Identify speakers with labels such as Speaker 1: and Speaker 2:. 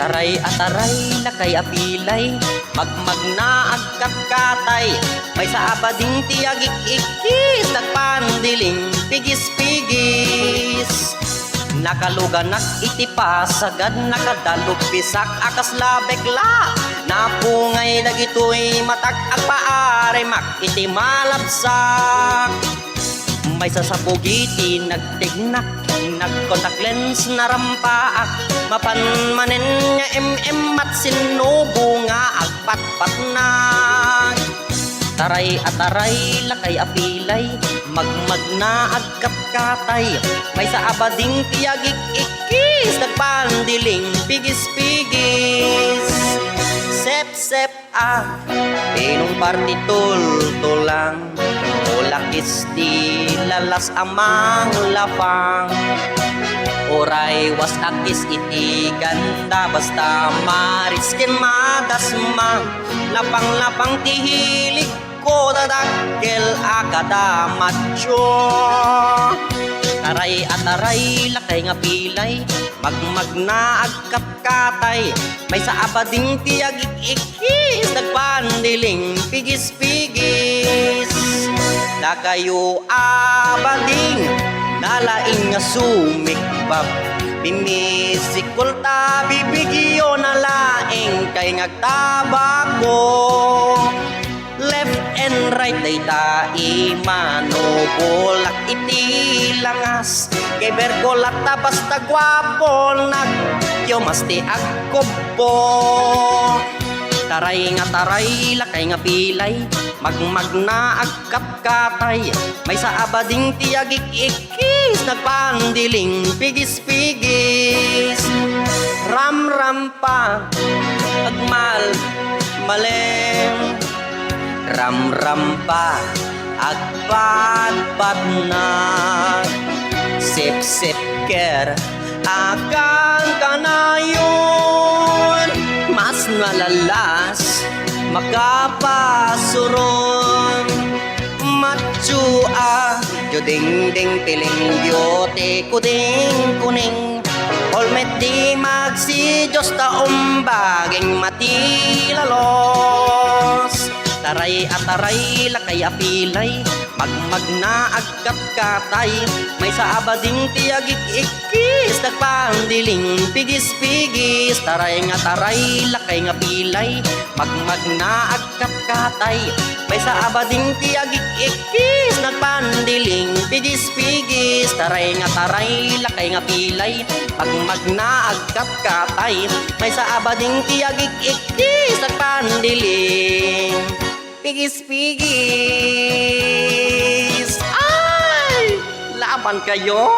Speaker 1: Taray ataray lakay apilay, magmagna agkatkatay, may sa abading tiagik-ikis, nagpandiling pigis-pigis. Nakaluganak itipasagad, nakadalog pisak akas labekla, napungay dagitoy matag agpaari mak iti malabsak. May sasapugiti nagtignak, nagkontak lens na rampaak, mapanmanen niya at sinubo nga agpatpat na. Taray ataray lakay apilay, magmagna agkatkatay, may sa abading tiagik-ikis, nagpandiling pigis-pigis. Sep-sep pinong partitul tulang, ulakis di lalas amang lapang, oray was akis iti ganda, basta mariskin madasma, lapang-lapang tihilig ko dadakkel akada macho. Taray ataray lakay nga pilay, magmagna agkatkatay, may sa abading tiagik-ikis, nagpandiling pigis-pigis. Dakayo abading nalaing nga sumikbab, bimisikol ta bibigyo na laing kay ngagtabako. Left and right day ta imano bolak iti langas, kay bergolat ta basta gwapo nagyo masti agkobo. Taray nga taray lakay nga pilay, magmagna agkatkatay, may sa abading tiagik-ikis, nagpandiling pigis-pigis. Ram-ram pa agmal maleng, ram-ram pa agpat-pat na, sip-sip ker akan kanayon, mas nalalas makapasuron. Matsua juding-ding piling byote kuding kuning, olmet di magsi Diyos taumbaging matilalos. Taray ataray lakay apilay, magmagna agkatkatay, may sa abading tiagik-ikis, nagpandiling pigis-pigis. Taray nga taray lakay nga pilay, magmagna agkatkatay, may sa abading tiagik-ikis, nagpandiling pigis-pigis. Taray nga taray lakay nga pilay, magmagna agkatkatay, may sa abading tiagik-ikis, nagpandiling pigis-pigis. Ay! Laban kayo!